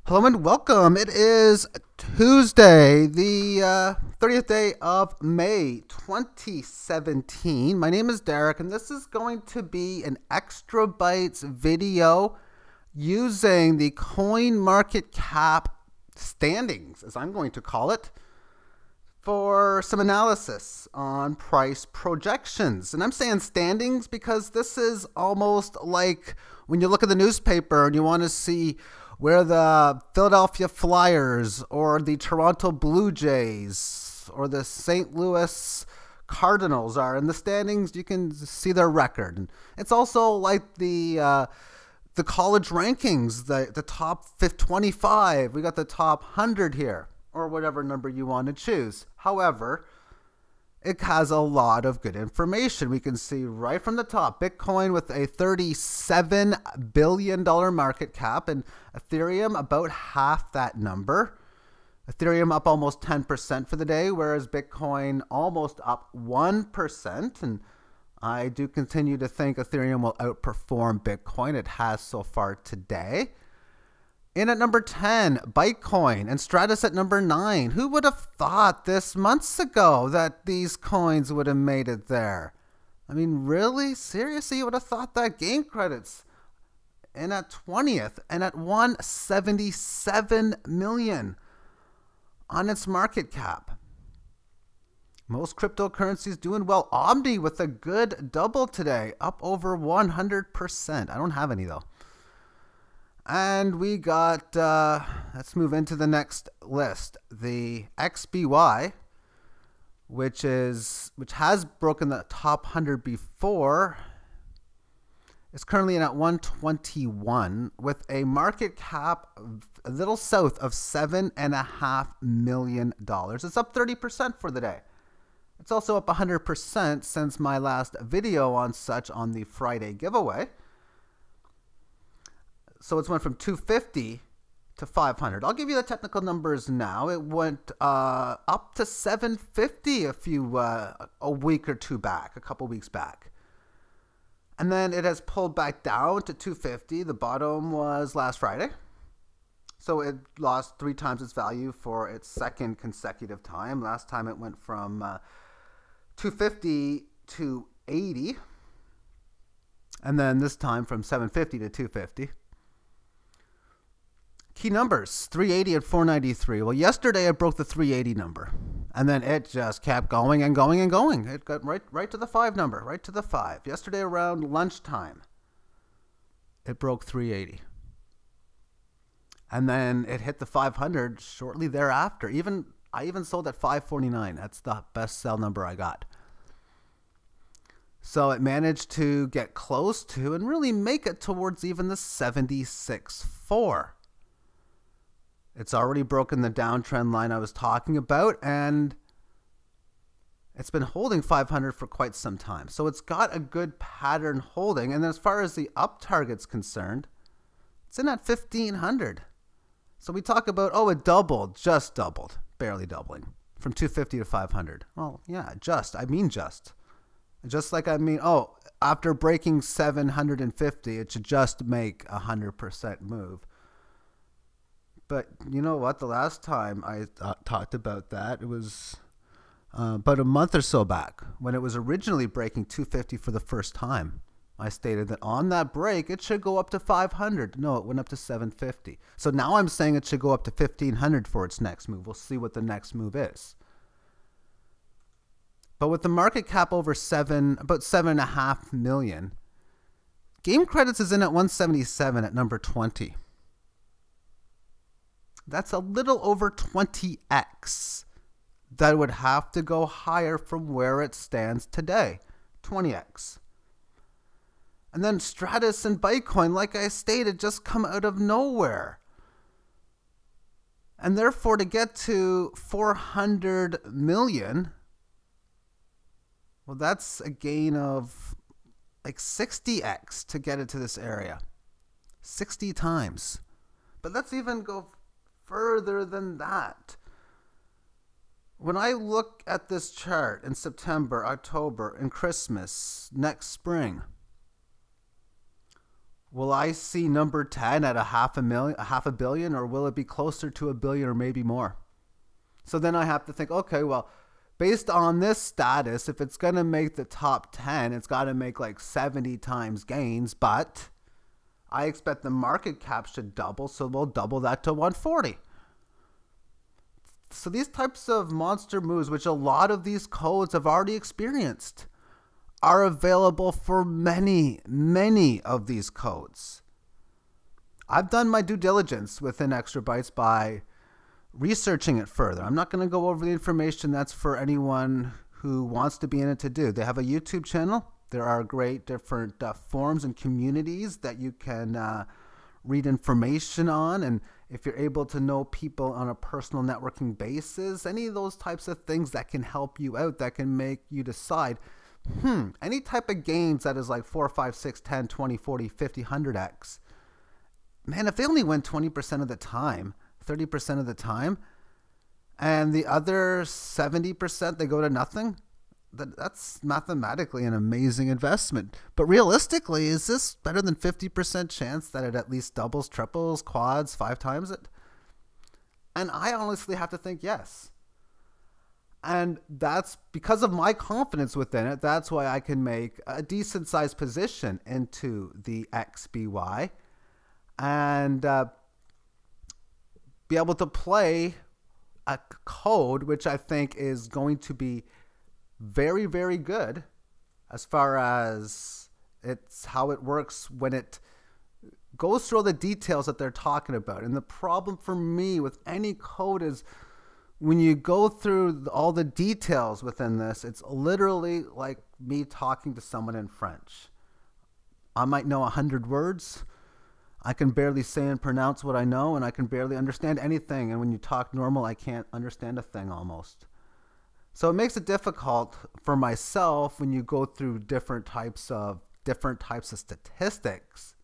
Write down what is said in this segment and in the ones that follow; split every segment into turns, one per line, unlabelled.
Hello and welcome. It is Tuesday, the 30th day of May 2017. My name is Derek, and this is going to be an Extra Bytes video using the CoinMarketCap standings, as I'm going to call it, for some analysis on price projections. And I'm saying standings because this is almost like when you look at the newspaper and you want to see where the Philadelphia Flyers or the Toronto Blue Jays or the St. Louis Cardinals are in the standings. You can see their record. And it's also like the college rankings, the top 25. We got the top 100 here, or whatever number you want to choose. However, it has a lot of good information. We can see right from the top, Bitcoin with a $37 billion market cap and Ethereum about half that number. Ethereum up almost 10% for the day, whereas Bitcoin almost up 1%. And I do continue to think Ethereum will outperform Bitcoin. It has so far today. In at number 10, Bitcoin, and Stratus at number 9. Who would have thought this months ago that these coins would have made it there? I mean, really? Seriously? You would have thought that? Game credits in at 20th and at 177 million on its market cap. Most cryptocurrencies doing well. Omni with a good double today, up over 100%. I don't have any though. And we got, let's move into the next list. The XBY, which has broken the top 100 before, is currently in at 121 with a market cap a little south of $7.5 million. It's up 30% for the day. It's also up 100% since my last video on such on the Friday giveaway. So it's went from 250 to 500. I'll give you the technical numbers now. It went up to 750 a week or two back, a couple weeks back. And then it has pulled back down to 250. The bottom was last Friday. So it lost 3 times its value for its second consecutive time. Last time it went from 250 to 80. And then this time from 750 to 250. Key numbers, 380 and 493. Well, yesterday it broke the 380 number. And then it just kept going and going and going. It got right to the 5 number, right to the 5. Yesterday around lunchtime, it broke 380. And then it hit the 500 shortly thereafter. I even sold at 549. That's the best sell number I got. So it managed to get close to and really make it towards even the 76.4. It's already broken the downtrend line I was talking about, and it's been holding 500 for quite some time. So it's got a good pattern holding. And as far as the up target's concerned, it's in at 1500. So we talk about, oh, it doubled, just doubled, barely doubling from 250 to 500. Well, yeah, just. Just like I mean, oh, after breaking 750, it should just make a 100% move. But you know what? The last time I talked about that, it was about a month or so back when it was originally breaking 250 for the first time. I stated that on that break, it should go up to 500. No, it went up to 750. So now I'm saying it should go up to 1500 for its next move. We'll see what the next move is. But with the market cap over about 7.5 million, Game Credits is in at 177 at number 20. That's a little over 20x. That would have to go higher from where it stands today, 20x. And then Stratus and Bitcoin, like I stated, just come out of nowhere. And therefore, to get to 400 million, well, that's a gain of like 60x to get it to this area. 60 times. But let's even go further than that. When I look at this chart in September, October, and Christmas, next spring, Will I see number 10 at a half a billion, or will it be closer to a billion or maybe more? So then I have to think, okay, well, based on this status, if it's going to make the top 10, it's got to make like 70 times gains, but I expect the market cap should double, so we'll double that to 140. So these types of monster moves, which a lot of these codes have already experienced, are available for many, many of these codes. I've done my due diligence within Extra Bytes by researching it further. I'm not going to go over the information. That's for anyone who wants to be in it to do. They have a YouTube channel. There are great different forums and communities that you can read information on. And if you're able to know people on a personal networking basis, any of those types of things that can help you out, that can make you decide, any type of gains that is like 4, 5, 6, 10, 20, 40, 50, 100x. Man, if they only win 20% of the time, 30% of the time, and the other 70% they go to nothing, that's mathematically an amazing investment. But realistically, is this better than 50% chance that it at least doubles, triples, quads, 5 times it? And I honestly have to think yes. And that's because of my confidence within it. That's why I can make a decent sized position into the XBY and be able to play a code which I think is going to be very, very good as far as it's how it works when it goes through all the details that they're talking about. And the problem for me with any code is when you go through all the details within this, it's literally like me talking to someone in French. I might know 100 words. I can barely say and pronounce what I know, and I can barely understand anything. And when you talk normal, I can't understand a thing almost. So it makes it difficult for myself when you go through different types of statistics.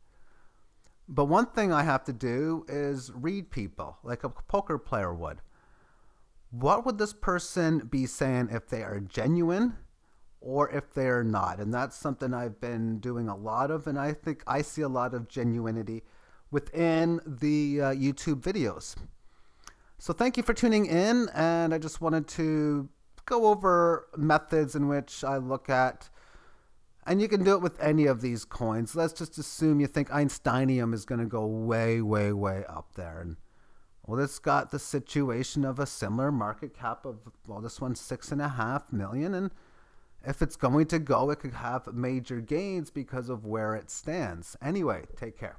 But one thing I have to do is read people like a poker player would. What would this person be saying if they are genuine or if they are not? And that's something I've been doing a lot of, and I think I see a lot of genuinity within the YouTube videos. So thank you for tuning in, and I just wanted to go over methods in which I look at, and you can do it with any of these coins. Let's just assume you think Einsteinium is going to go way, way, way up there. And well, it's got the situation of a similar market cap of, well, this one's 6.5 million. And if it's going to go, it could have major gains because of where it stands. Anyway, take care.